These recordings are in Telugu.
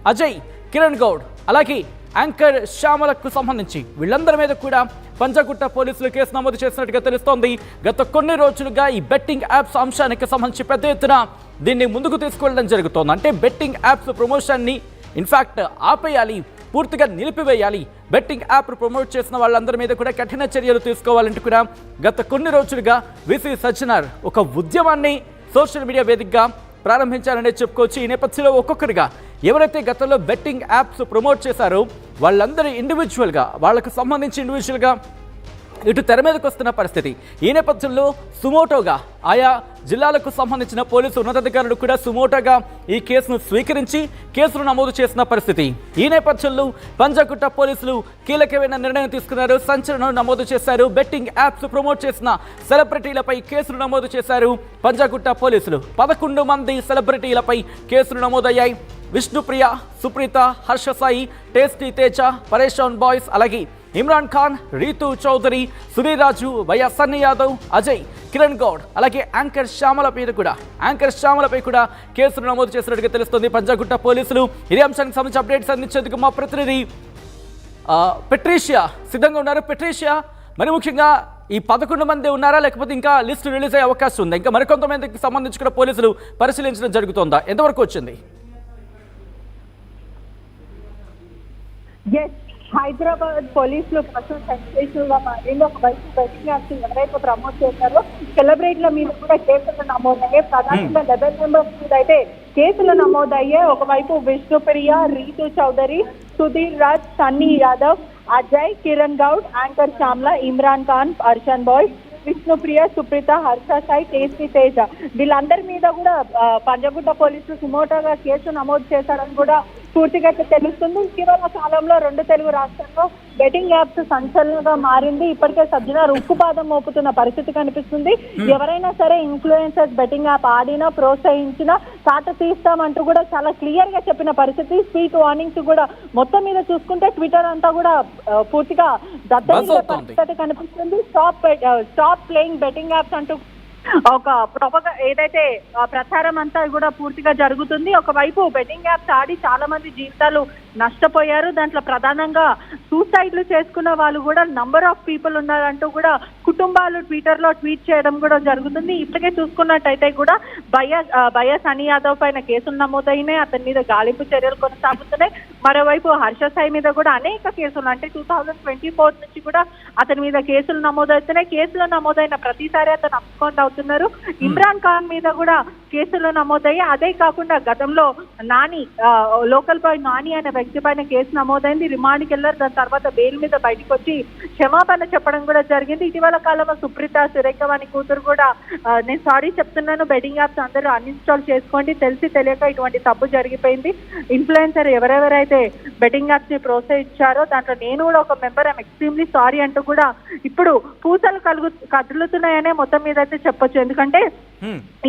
అజయ్, కిరణ్ గౌడ్ అలాగే యాంకర్ శ్యామలకు సంబంధించి వీళ్ళందరి మీద కూడా పంజాగుట్ట పోలీసులు కేసు నమోదు చేసినట్టుగా తెలుస్తోంది. గత కొన్ని రోజులుగా ఈ బెట్టింగ్ యాప్స్ అంశానికి సంబంధించి పెద్ద ఎత్తున దీన్ని ముందుకు తీసుకెళ్లడం జరుగుతోంది. అంటే బెట్టింగ్ యాప్స్ ప్రమోషన్ని ఇన్ఫాక్ట్ ఆపేయాలి, పూర్తిగా నిలిపివేయాలి, బెట్టింగ్ యాప్ ప్రమోట్ చేసిన వాళ్ళందరి మీద కూడా కఠిన చర్యలు తీసుకోవాలంటూ కూడా గత కొన్ని రోజులుగా విసి సజ్జనార్ ఒక ఉద్యమాన్ని సోషల్ మీడియా వేదికగా ప్రారంభించారనే చెప్పుకోవచ్చు. ఈ నేపథ్యంలో ఒక్కొక్కరిగా ఎవరైతే గతంలో బెట్టింగ్ యాప్స్ ప్రమోట్ చేశారో వాళ్ళందరూ ఇండివిజువల్గా వాళ్ళకు సంబంధించి ఇండివిజువల్గా ఇటు తెర మీదకి వస్తున్న పరిస్థితి. ఈ నేపథ్యంలో సుమోటోగా ఆయా జిల్లాలకు సంబంధించిన పోలీసు ఉన్నతాధికారులు కూడా సుమోటోగా ఈ కేసును స్వీకరించి కేసులు నమోదు చేసిన పరిస్థితి. ఈ నేపథ్యంలో పంజాగుట్ట పోలీసులు కీలకమైన నిర్ణయం తీసుకున్నారు, సంచలనం నమోదు చేశారు. బెట్టింగ్ యాప్స్ ప్రమోట్ చేసిన సెలబ్రిటీలపై కేసులు నమోదు చేశారు పంజాగుట్ట పోలీసులు. 11 మంది సెలబ్రిటీలపై కేసులు నమోదయ్యాయి. విష్ణుప్రియ, సుప్రీత, హర్ష సాయి, టేస్టీ తేజ, పరేషాన్ బాయ్స్, అలాగే ఇమ్రాన్ ఖాన్, రీతు చౌదరి, సునీల్ రాజు, వైఎస్ సన్నీ యాదవ్, అజయ్, కిరణ్ గౌడ్ అలాగే యాంకర్ శ్యామలపై కూడా కేసులు నమోదు చేసినట్టుగా తెలుస్తుంది పంజాగుట్ట పోలీసులు. ఇదే అంశానికి సంబంధించి అప్డేట్స్ అందించేందుకు మా ప్రతినిధి పెట్రీషియా సిద్ధంగా ఉన్నారు. పెట్రీషియా, మరి ముఖ్యంగా ఈ 11 మంది ఉన్నారా, లేకపోతే ఇంకా లిస్టు రిలీజ్ అయ్యే అవకాశం ఉందా? ఇంకా మరికొంతమందికి సంబంధించి కూడా పోలీసులు పరిశీలించడం జరుగుతోందా? ఎంతవరకు వచ్చింది? హైదరాబాద్ పోలీసులు ప్రస్తుతం సెన్సేషనల్ గా మారింది. ఒకవైపు బెట్టింగ్ యాప్స్ ఎవరైతే ప్రమోట్ చేశారో సెలబ్రిటీల మీద కూడా కేసులు నమోదయ్యాయి. ప్రధానంగా 11 మెంబర్స్ మీద అయితే కేసులు నమోదయ్యాయి. ఒకవైపు విష్ణుప్రియ, రీతు చౌదరి, సుధీర్ రాజ్, సన్నీ యాదవ్, అజయ్, కిరణ్ గౌడ్, యాంకర్ శ్యామ్ల, ఇమ్రాన్ ఖాన్, పరేషాన్ బాయ్స్, విష్ణుప్రియ, సుప్రీత, హర్ష సాయి, టేస్టీ తేజ వీళ్ళందరి మీద కూడా పంజాగుట్ట పోలీసులు సుమోటోగా కేసు నమోదు చేశారని కూడా పూర్తిగా తెలుస్తుంది. ఇటీవల కాలంలో 2 తెలుగు రాష్ట్రాల్లో బెట్టింగ్ యాప్స్ సంచలనంగా మారింది. ఇప్పటికే సజ్జనార్ ఉక్కుపాదం మోపుతున్న పరిస్థితి కనిపిస్తుంది. ఎవరైనా సరే ఇన్ఫ్లుయెన్సర్స్ బెట్టింగ్ యాప్ ఆడినా ప్రోత్సహించినా తాట తీస్తామంటూ కూడా చాలా క్లియర్ గా చెప్పిన పరిస్థితి. స్వీట్ వార్నింగ్స్ కూడా మొత్తం మీద చూసుకుంటే ట్విట్టర్ అంతా కూడా పూర్తిగా దత్తగిన పరిస్థితి కనిపిస్తుంది. స్టాప్ ప్లేయింగ్ బెట్టింగ్ యాప్స్ అంటూ ఒక ఏదైతే ప్రచారం అంతా కూడా పూర్తిగా జరుగుతుంది. ఒకవైపు బెట్టింగ్ యాప్స్ ఆడి చాలా మంది జీవితాలు నష్టపోయారు. దాంట్లో ప్రధానంగా సూసైడ్లు చేసుకున్న వాళ్ళు కూడా నంబర్ ఆఫ్ పీపుల్ ఉన్నారంటూ కూడా కుటుంబాలు ట్విట్టర్ లో ట్వీట్ చేయడం కూడా జరుగుతుంది. ఇప్పటికే చూసుకున్నట్టయితే కూడా వైఎస్ సన్నీ యాదవ్ పైన కేసులు నమోదైనాయి. అతని మీద గాలింపు చర్యలు కొనసాగుతున్నాయి. మరోవైపు హర్ష సాయి మీద కూడా అనేక కేసులు, అంటే 2024 నుంచి కూడా అతని మీద కేసులు నమోదవుతున్నాయి. కేసులు నమోదైన ప్రతిసారి అతను అప్స్కాండ్ అవుతున్నారు. ఇమ్రాన్ ఖాన్ మీద కూడా కేసులు నమోదయ్యాయి. అదే కాకుండా గతంలో నాని, లోకల్ బాయ్ నాని అనే వ్యక్తి పైన కేసు నమోదైంది. రిమాండ్కి వెళ్ళారు. దాని తర్వాత బెయిల్ మీద బయటకు వచ్చి క్షమాపణ చెప్పడం కూడా జరిగింది. ఇటీవల కాలంలో సుప్రీత, సురేఖ వాని కూతురు కూడా నేను సారీ చెప్తున్నాను, బెట్టింగ్ యాప్స్ అందరూ అన్ఇన్స్టాల్ చేసుకోండి, తెలిసి తెలియక ఇటువంటి తప్పు జరిగిపోయింది. ఇన్ఫ్లుయెన్సర్ ఎవరెవరైతే బెట్టింగ్ యాప్స్ ని ప్రోత్సహించారో దాంట్లో నేను కూడా ఒక మెంబర్, ఐఎమ్ ఎక్స్ట్రీమ్లీ సారీ అంటూ కూడా ఇప్పుడు పూసలు కదులుతున్నాయనే మొత్తం మీద అయితే చెప్పొచ్చు. ఎందుకంటే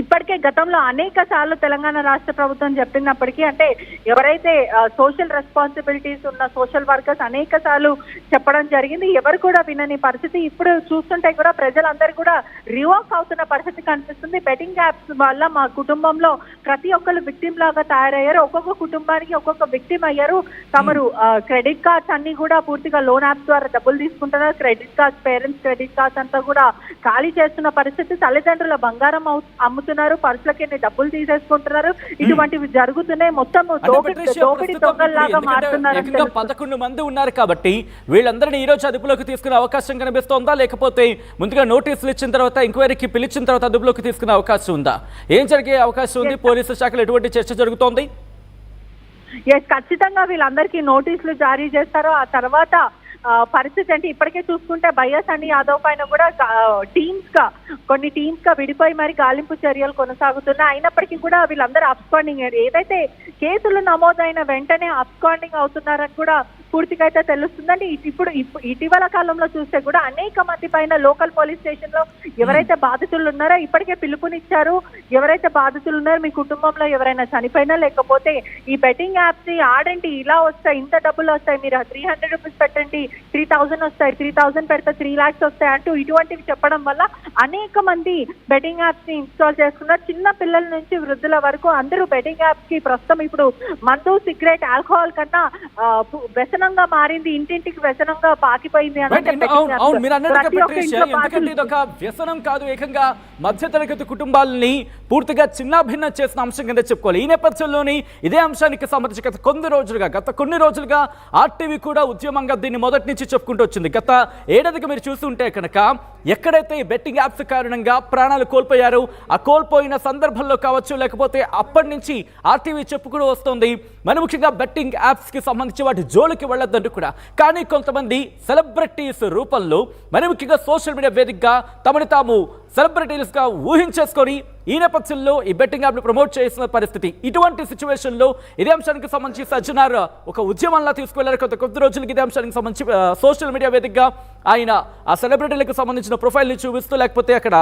ఇప్పటికే గతంలో అనేక సార్లు తెలంగాణ రాష్ట్ర ప్రభుత్వం చెప్పినప్పటికీ, అంటే ఎవరైతే సోషల్ రెస్పాన్సిబిలిటీస్ ఉన్న సోషల్ వర్కర్స్ అనేక సార్లు చెప్పడం జరిగింది. ఎవరు కూడా వినని పరిస్థితి. ఇప్పుడు చూస్తుంటే కూడా ప్రజలందరూ కూడా రివాక్ అవుతున్న పరిస్థితి కనిపిస్తుంది. బెట్టింగ్ యాప్స్ వల్ల మా కుటుంబంలో ప్రతి ఒక్కరు విక్టిమ్ లాగా తయారయ్యారు. ఒక్కొక్క కుటుంబానికి ఒక్కొక్క విక్టిమ్ అయ్యారు. తమరు క్రెడిట్ కార్డ్స్ అన్ని కూడా పూర్తిగా లోన్ యాప్స్ ద్వారా డబ్బులు తీసుకుంటున్నారు. Credit cards, parents credit cards అంతా కూడా ఖాళీ చేస్తున్న పరిస్థితి. తల్లిదండ్రుల బంగారం అమ్ముతున్నారు, పర్సులకి డబ్బులు తీసేసుకుంటున్నారు. ఇటువంటివి జరుగుతున్నాయి. మొత్తం దోపిడి దొంగల్లాగా మారుతున్నారు. 11 మంది ఉన్నారు కాబట్టి వీళ్ళందరినీ ఈ రోజు అదుపులోకి తీసుకునే అవకాశం కనిపిస్తోందా, లేకపోతే ముందుగా నోటీసులు ఇచ్చిన తర్వాత ఎంక్వైరీకి పిలిచిన తర్వాత అదుపులోకి తీసుకునే అవకాశం ఉందా? ఏం జరిగే అవకాశం ఉంది? పోలీసు శాఖలో ఎటువంటి చర్చ జరుగుతోంది? ఖచ్చితంగా వీళ్ళందరికీ నోటీసులు జారీ చేస్తారు. ఆ తర్వాత పరిస్థితి అంటే ఇప్పటికే చూసుకుంటే వైఎస్ సన్నీ యాదవ్ పైన కూడా కొన్ని టీమ్స్ గా విడిపోయి మరి గాలింపు చర్యలు కొనసాగుతున్నాయి. అయినప్పటికీ కూడా వీళ్ళందరూ అబ్స్కాండింగ్, ఏదైతే కేసులు నమోదైన వెంటనే అబ్స్కాండింగ్ అవుతున్నారని కూడా పూర్తిగా అయితే తెలుస్తుందండి. ఇప్పుడు ఇటీవల కాలంలో చూస్తే కూడా అనేక మంది పైన లోకల్ పోలీస్ స్టేషన్ లో ఎవరైతే బాధితులు ఉన్నారో ఇప్పటికే పిలుపునిచ్చారు. ఎవరైతే బాధితులు ఉన్నారో మీ కుటుంబంలో ఎవరైనా చనిపోయినా లేకపోతే ఈ బెట్టింగ్ యాప్స్ ఆడండి, ఇలా వస్తాయి, ఇంత డబ్బులు వస్తాయి, మీరు 300 రూపీస్ పెట్టండి 3000 వస్తాయి, 3000 పెడితే 3 lakhs వస్తాయి అంటూ ఇటువంటివి చెప్పడం వల్ల అనేక మంది బెట్టింగ్ యాప్స్ ని ఇన్స్టాల్ చేసుకున్నారు. చిన్న పిల్లల నుంచి వృద్ధుల వరకు అందరూ బెట్టింగ్ యాప్స్ కి ప్రస్తుతం ఇప్పుడు మందు, సిగరెట్, ఆల్కహాల్ కన్నా వ్యసనంగా మారింది, ఇంటింటికి వ్యసనంగా పాకిపోయింది అవును, మీరు అన్నట్టుగా పెట్రీషియా, ఎందుకంటే ఇది ఒక వ్యసనం కాదు, ఏకంగా మధ్యతరగతి కుటుంబాలని పూర్తిగా చిన్నాభిన్నం చేసిన అంశం కింద చెప్పుకోవాలి. ఈ నేపథ్యంలోని ఇదే అంశానికి సంబంధించి గత కొన్ని రోజులుగా ఆర్టీవీ కూడా ఉద్యమంగా దీన్ని మొదటి నుంచి చెప్పుకుంటూ వచ్చింది. గత ఏడాదికి మీరు చూస్తుంటే కనుక ఎక్కడైతే ఈ బెట్టింగ్ యాప్స్ కారణంగా ప్రాణాలు కోల్పోయారు, ఆ కోల్పోయిన సందర్భంలో కావచ్చు, లేకపోతే అప్పటి నుంచి ఆర్టీవీ చెప్పుకుంటూ వస్తుంది మరి ముఖ్యంగా బెట్టింగ్ యాప్స్ కి సంబంధించి వాటి జోలికి వెళ్ళొద్దంటూ కూడా. కానీ కొంతమంది సెలబ్రిటీస్ రూపంలో మరి ముఖ్యంగా సోషల్ మీడియా వేదికగా తమని తాము సెలబ్రిటీస్ గా ఊహించేసుకొని ఈ నేపథ్యంలో ఈ బెట్టింగ్ యాప్ ను ప్రమోట్ చేసిన పరిస్థితి. ఇటువంటి సిచ్యువేషన్ లో ఇదే అంశానికి సంబంధించి సజ్జనార్ ఒక ఉద్యమంలా తీసుకువెళ్లారు. కొద్ది రోజులకి ఇదే అంశానికి సంబంధించి సోషల్ మీడియా వేదికగా ఆయన ఆ సెలబ్రిటీలకు సంబంధించిన ప్రొఫైల్ ని చూపిస్తూ లేకపోతే అక్కడ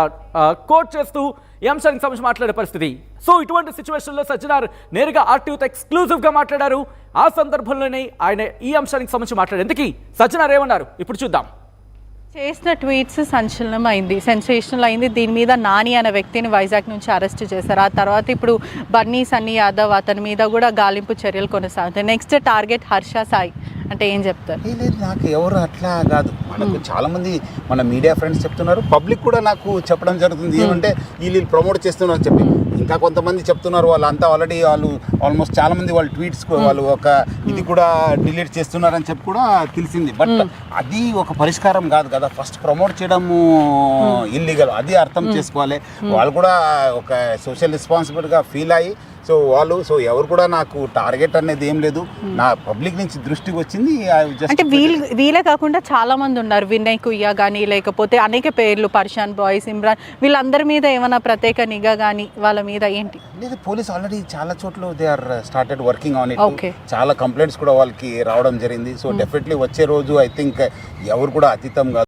కోట్ చేస్తూ ఈ అంశానికి సంబంధించి మాట్లాడే పరిస్థితి. సో ఇటువంటి సిచ్యువేషన్ లో సజ్జనార్ నేరుగా ఆర్టీవీతో ఎక్స్క్లూజివ్ గా మాట్లాడారు. ఆ సందర్భంలోనే ఆయన ఈ అంశానికి సంబంధించి మాట్లాడారు. ఎందుకు సజ్జనార్ ఏమన్నారు ఇప్పుడు చూద్దాం. చేసిన ట్వీట్స్ సెన్సేషనల్ అయింది. దీని మీద నాని అనే వ్యక్తిని వైజాగ్ నుంచి అరెస్ట్ చేశారు. ఆ తర్వాత ఇప్పుడు బన్నీ సన్నీ యాదవ్ అతని మీద కూడా గాలింపు చర్యలు కొనసాగుతాయి. నెక్స్ట్ టార్గెట్ హర్ష సాయి అంటే ఏం చెప్తారు? లేదు, నాకు ఎవరు అట్లా కాదు. మనకు చాలా మంది మన మీడియా ఫ్రెండ్స్ చెప్తున్నారు, పబ్లిక్ కూడా నాకు చెప్పడం జరుగుతుంది. ఏమంటే వీళ్ళు ప్రమోట్ చేస్తున్నారు చెప్పి, ఇంకా కొంతమంది చెప్తున్నారు వాళ్ళంతా ఆల్రెడీ వాళ్ళు ఆల్మోస్ట్ చాలా మంది వాళ్ళ ట్వీట్స్ వాళ్ళు ఒక ఇది కూడా డిలీట్ చేస్తున్నారని చెప్పి కూడా తెలిసింది. బట్ అది ఒక పరిష్కారం కాదు కదా. ఫస్ట్ ప్రమోట్ చేయడము ఇల్లీగల్, అది అర్థం చేసుకోవాలి. వాళ్ళు కూడా ఒక సోషల్ రెస్పాన్సిబిలిటీగా ఫీల్ అయ్యి సో ఎవరు కూడా నాకు టార్గెట్ అనేది ఏం లేదు. నా పబ్లిక్ నుంచి దృష్టికి వచ్చింది. అంటే వీళ్ళే కాకుండా చాలా మంది ఉన్నారు, వినయ్ కుయ్య కానీ లేకపోతే అనేక పేర్లు, పర్షాన్ బాయ్స్, ఇమ్రాన్, వీళ్ళందరి మీద ఏమైనా ప్రత్యేక నిఘా కానీ వాళ్ళ మీద ఏంటి? లేదు, పోలీస్ ఆల్రెడీ చాలా చోట్ల they are started working on it. చాలా కంప్లైంట్స్ కూడా వాళ్ళకి రావడం జరిగింది. సో డెఫినెట్లీ వచ్చే రోజు ఐ థింక్ ఎవరు కూడా అతీతం కాదు.